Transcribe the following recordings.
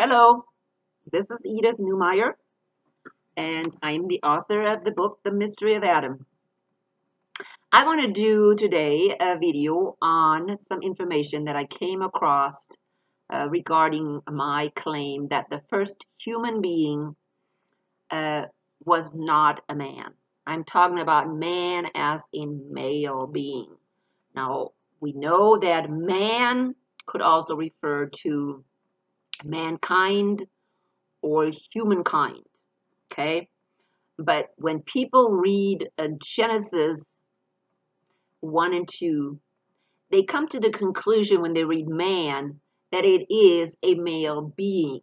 Hello, this is Edith Newmeyer, and I'm the author of the book, The Mystery of Adam. I want to do today a video on some information that I came across regarding my claim that the first human being was not a man. I'm talking about man as in male being. Now, we know that man could also refer to mankind or humankind. Okay, but when people read Genesis 1 and 2, they come to the conclusion when they read man that it is a male being.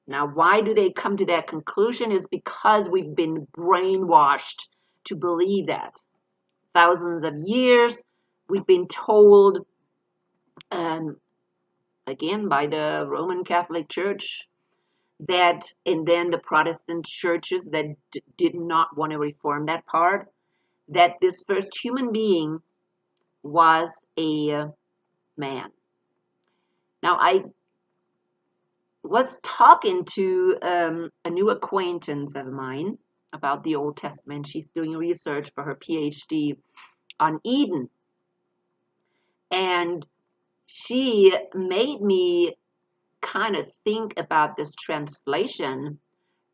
Now, why do they come to that conclusion? Is because we've been brainwashed to believe that. Thousands of years, we've been told, again, by the Roman Catholic Church, that, and then the Protestant churches that did not want to reform that part, that this first human being was a man. Now, I was talking to a new acquaintance of mine about the Old Testament. She's doing research for her PhD on Eden. And she made me kind of think about this translation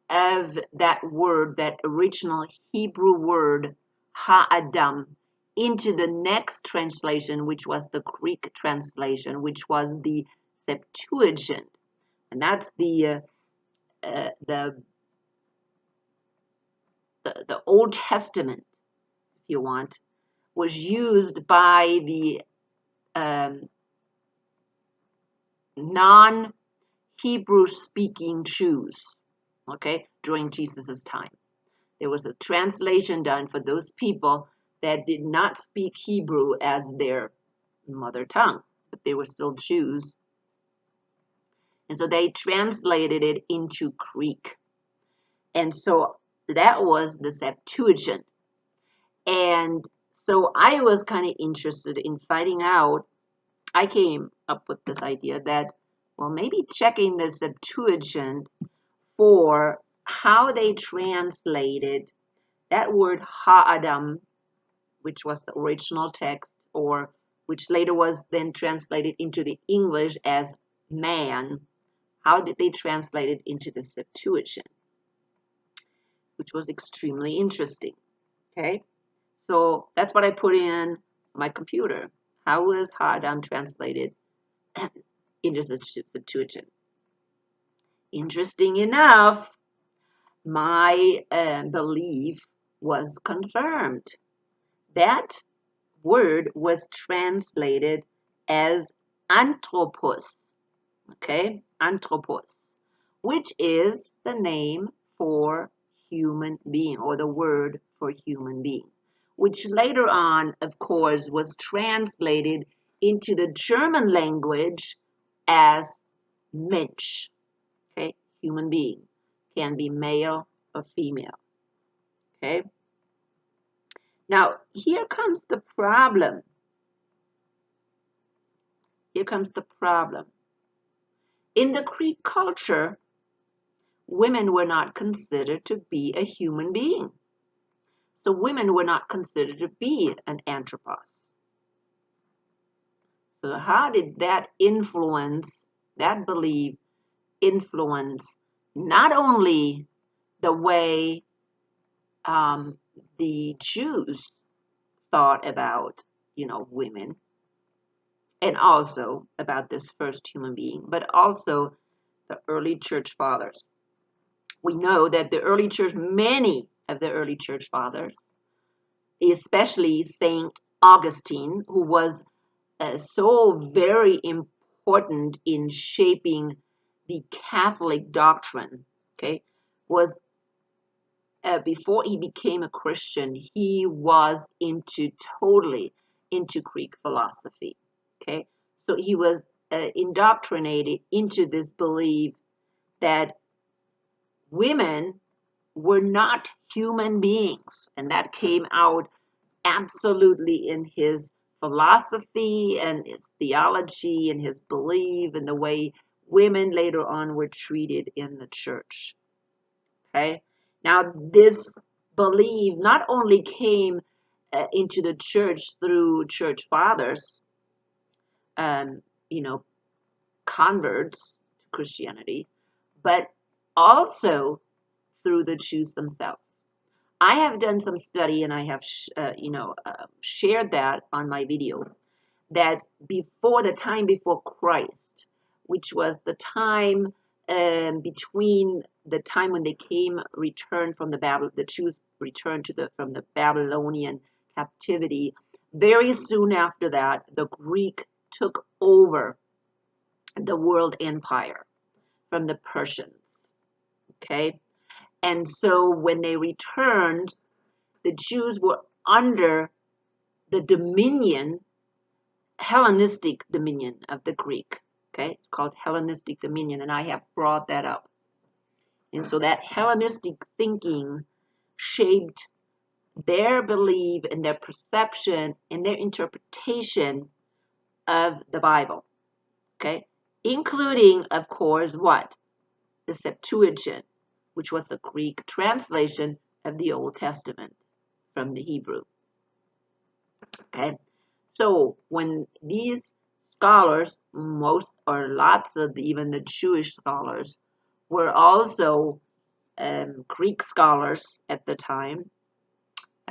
of that word, that original Hebrew word, ha-adam, into the next translation, which was the Greek translation, which was the Septuagint. And that's the Old Testament, if you want, was used by the non-Hebrew speaking Jews, okay, during Jesus's time. There was a translation done for those people that did not speak Hebrew as their mother tongue, but they were still Jews. And so they translated it into Greek. And so that was the Septuagint. And so I was kind of interested in finding out. I came up with this idea that, well, maybe checking the Septuagint for how they translated that word ha-adam, which was the original text, or which later was then translated into the English as man. How did they translate it into the Septuagint? Which was extremely interesting. Okay, so that's what I put in my computer. How was ha-adam translated into the Septuagint? Interesting enough, my belief was confirmed. That word was translated as anthropos, okay, anthropos, which is the name for human being, or the word for human being, which later on, of course, was translated into the German language as Mensch, okay, human being, can be male or female, okay. Now, here comes the problem. Here comes the problem. In the Greek culture, women were not considered to be a human being. So women were not considered to be an anthropos. So how did that influence, that belief influence not only the way the Jews thought about, women, and also about this first human being, but also the early church fathers. We know that the early church, many of the early church fathers, especially Saint Augustine, who was so very important in shaping the Catholic doctrine, okay, was before he became a Christian, he was totally into Greek philosophy, okay? So he was indoctrinated into this belief that women were not human beings, and that came out absolutely in his philosophy and his theology and his belief and the way women later on were treated in the church. Okay, now this belief not only came into the church through church fathers, um, you know, converts to Christianity, but also through the Jews themselves. I have done some study and I have, shared that on my video, that before the time before Christ, which was the time between the time when they returned from the Jews returned from the Babylonian captivity, very soon after that, the Greek took over the world empire from the Persians. Okay, and so when they returned, the Jews were under the Hellenistic dominion of the Greek. Okay, it's called Hellenistic dominion, and I have brought that up. And so that Hellenistic thinking shaped their belief and their perception and their interpretation of the Bible. Okay, including, of course, what? The Septuagint, which was the Greek translation of the Old Testament from the Hebrew. Okay, so when these scholars, most or lots of even the Jewish scholars, were also Greek scholars at the time,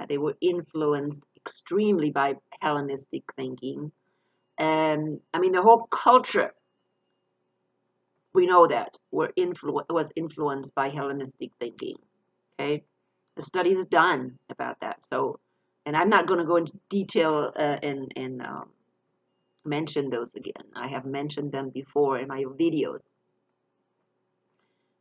they were influenced extremely by Hellenistic thinking. I mean, the whole culture, we know that, was influenced by Hellenistic thinking. Okay, the study is done about that. So, and I'm not going to go into detail and mention those again. I have mentioned them before in my videos.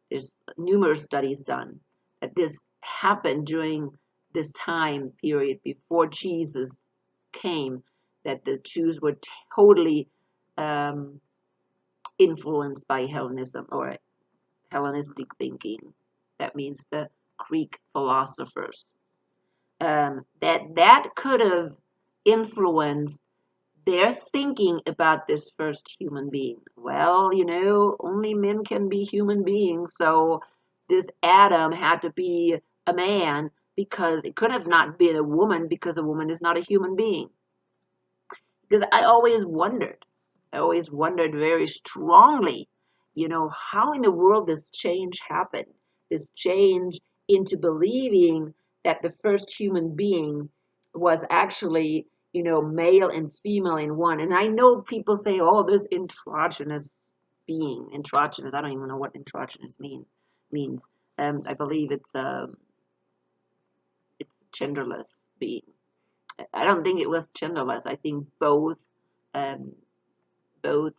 There's numerous studies done that this happened during this time period before Jesus came, that the Jews were totally influenced by Hellenism or Hellenistic thinking. That means the Greek philosophers. That could have influenced their thinking about this first human being. Well, only men can be human beings, so this Adam had to be a man, because it could have not been a woman, because a woman is not a human being. Because I always wondered very strongly, how in the world this change happened, this change into believing that the first human being was actually, male and female in one. And I know people say, oh, this androgynous being, androgynous, I don't even know what androgynous means. I believe it's genderless being. I don't think it was genderless. I think both um, both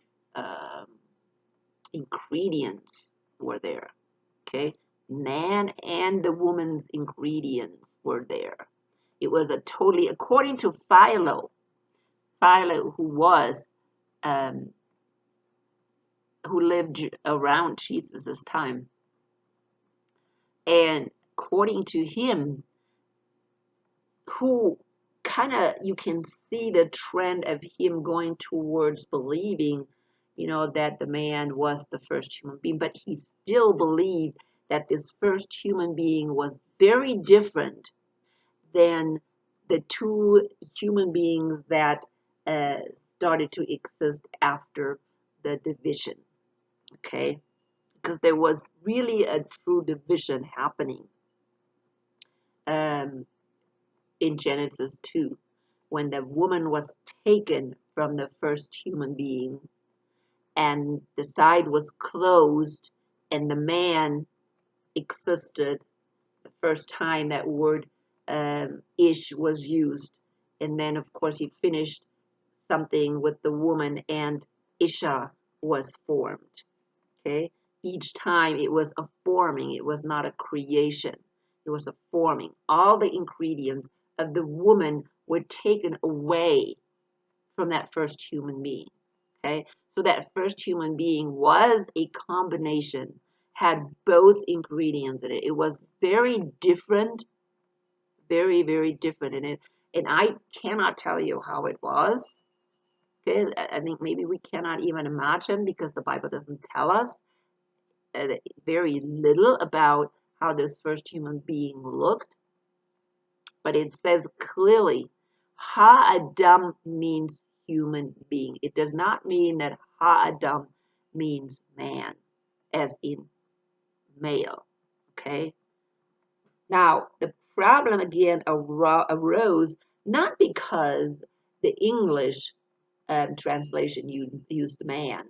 ingredients were there. Okay, man and the woman's ingredients were there. It was a totally, according to Philo, um, who lived around Jesus' time, and according to him, who kind of, you can see the trend of him going towards believing, that the man was the first human being, but he still believed that this first human being was very different than the two human beings that started to exist after the division. Okay, because there was really a true division happening um, in Genesis 2, when the woman was taken from the first human being and the side was closed and the man existed. The first time that word ish was used, and then of course he finished something with the woman and isha was formed. Okay, each time it was a forming, it was not a creation, it was a forming. All the ingredients of the woman were taken away from that first human being. Okay, so that first human being was a combination, had both ingredients in it. It was very different, very, very different in it. And I cannot tell you how it was. Okay, I think maybe we cannot even imagine because the Bible doesn't tell us very little about how this first human being looked, but it says clearly, Ha-Adam means human being. It does not mean that Ha-Adam means man, as in male. Okay? Now, the problem again arose not because the English translation used man.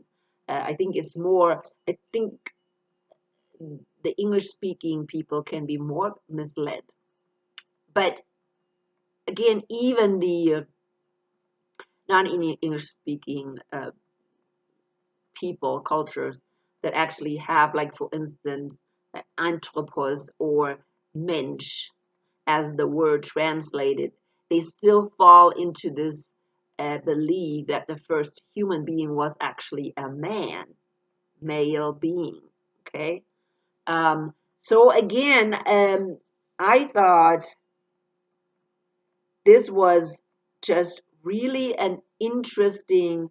I think it's more, I think the English speaking people can be more misled. But again, even the non-English speaking people, cultures that actually have, like for instance, anthropos or mensch as the word translated, they still fall into this belief that the first human being was actually a man, male being. Okay, so again, I thought this was just really an interesting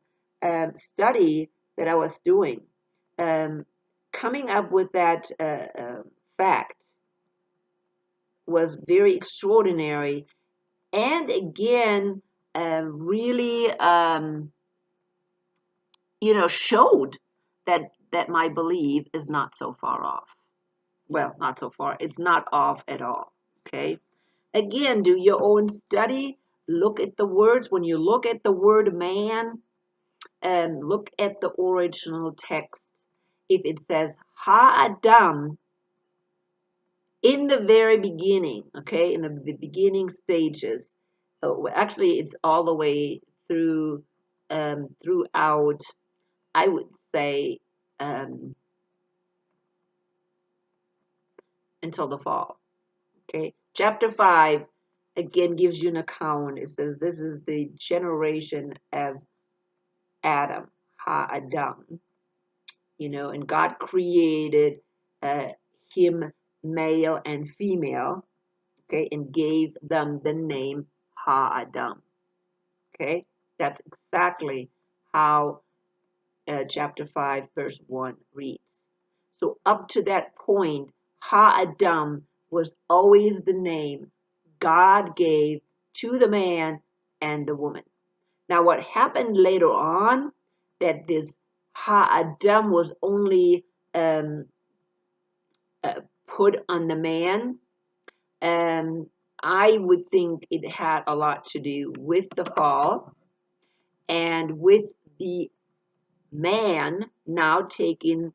study that I was doing. Coming up with that fact was very extraordinary, and again, really, showed that my belief is not so far off. Well, not so far. It's not off at all. Okay. Again, do your own study. Look at the words. When you look at the word man, look at the original text. If it says Ha-Adam in the very beginning, okay, in the beginning stages, actually it's all the way through throughout, I would say, until the fall. Okay, chapter 5 again gives you an account. It says this is the generation of Adam, Ha-Adam, and God created him male and female, okay, and gave them the name Ha-Adam. Okay, that's exactly how chapter 5 verse 1 reads. So up to that point, Ha-Adam was always the name God gave to the man and the woman. Now what happened later on, that this Ha-Adam was only put on the man, I would think it had a lot to do with the fall and with the man now taking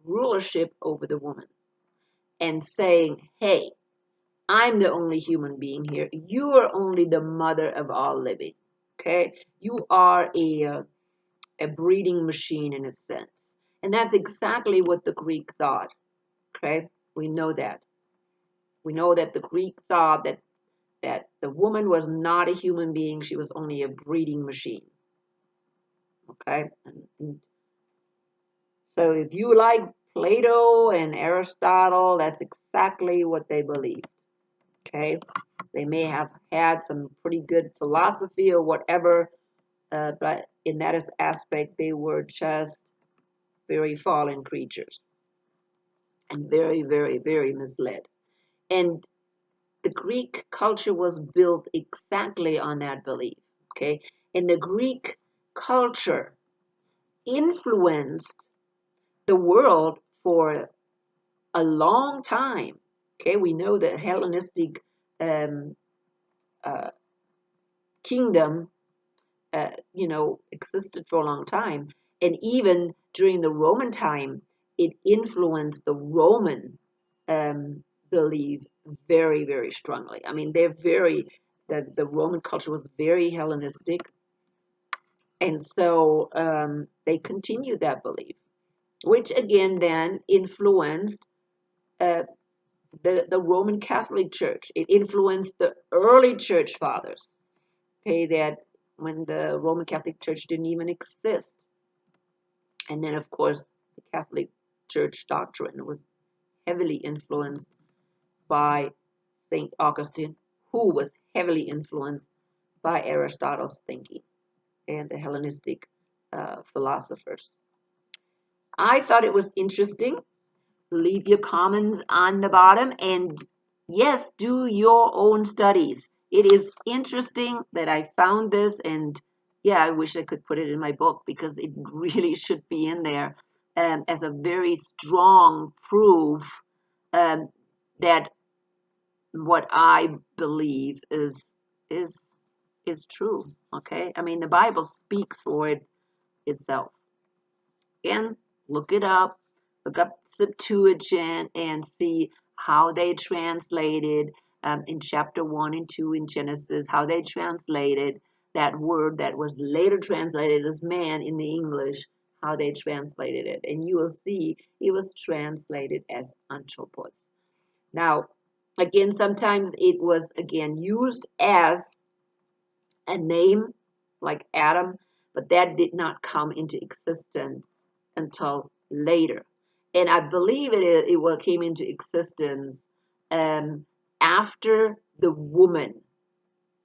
rulership over the woman and saying, hey, I'm the only human being here. You are only the mother of all living. Okay? You are a breeding machine in a sense. And that's exactly what the Greek thought. Okay? We know that. We know that the Greek thought that the woman was not a human being. She was only a breeding machine. Okay? And so if you like Plato and Aristotle, that's exactly what they believed. Okay? They may have had some pretty good philosophy or whatever, but in that aspect, they were just very fallen creatures and very, very, very misled. And the Greek culture was built exactly on that belief. Okay? And the Greek culture influenced the world for a long time. Okay, we know that Hellenistic uh, kingdom, existed for a long time, and even during the Roman time, it influenced the Roman belief very, very strongly. I mean, the Roman culture was very Hellenistic, and so they continued that belief, which again then influenced uh, the Roman Catholic Church. It influenced the early church fathers, okay, that when the Roman Catholic Church didn't even exist. And then, of course, the Catholic Church doctrine was heavily influenced by St. Augustine, who was heavily influenced by Aristotle's thinking. and the Hellenistic philosophers. I thought it was interesting. Leave your comments on the bottom, and yes, do your own studies. It is interesting that I found this, and yeah, I wish I could put it in my book because it really should be in there as a very strong proof um, that what I believe is is true. Okay, I mean the Bible speaks for it itself. Again, look it up. Look up Septuagint and see how they translated in chapter 1 and 2 in Genesis, how they translated that word that was later translated as man in the English, how they translated it. And you will see it was translated as anthropos. Now, again, sometimes it was, again, used as a name like Adam, but that did not come into existence until later. And I believe it came into existence um, after the woman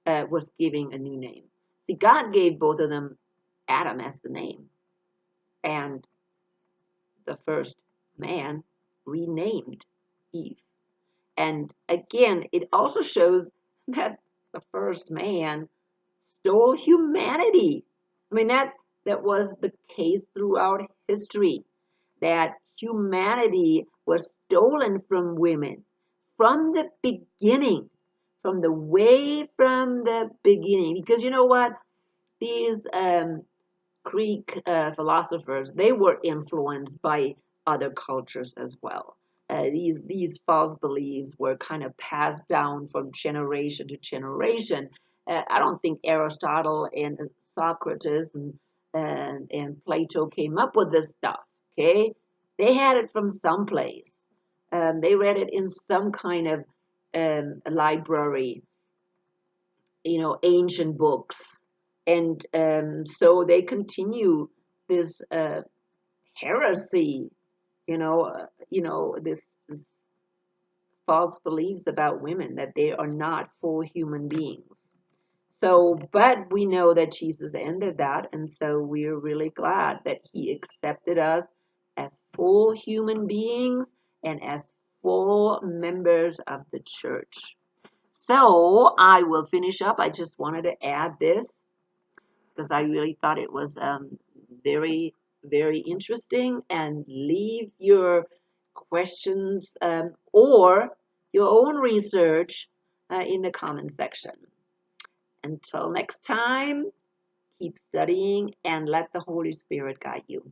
was giving a new name. See, God gave both of them Adam as the name, and the first man renamed Eve. And again, it also shows that the first man stole humanity. I mean, that was the case throughout history, that humanity was stolen from women from the beginning, from the way from the beginning. Because you know what? These Greek philosophers, they were influenced by other cultures as well. These false beliefs were kind of passed down from generation to generation. I don't think Aristotle and Socrates and Plato came up with this stuff. Okay, they had it from someplace. They read it in some kind of library, ancient books, and so they continue this heresy, this false beliefs about women that they are not full human beings. So, but we know that Jesus ended that, and so we're really glad that he accepted us as full human beings and as full members of the church. So I will finish up. I just wanted to add this because I really thought it was very, very interesting. And leave your questions or your own research in the comment section. Until next time, keep studying and let the Holy Spirit guide you.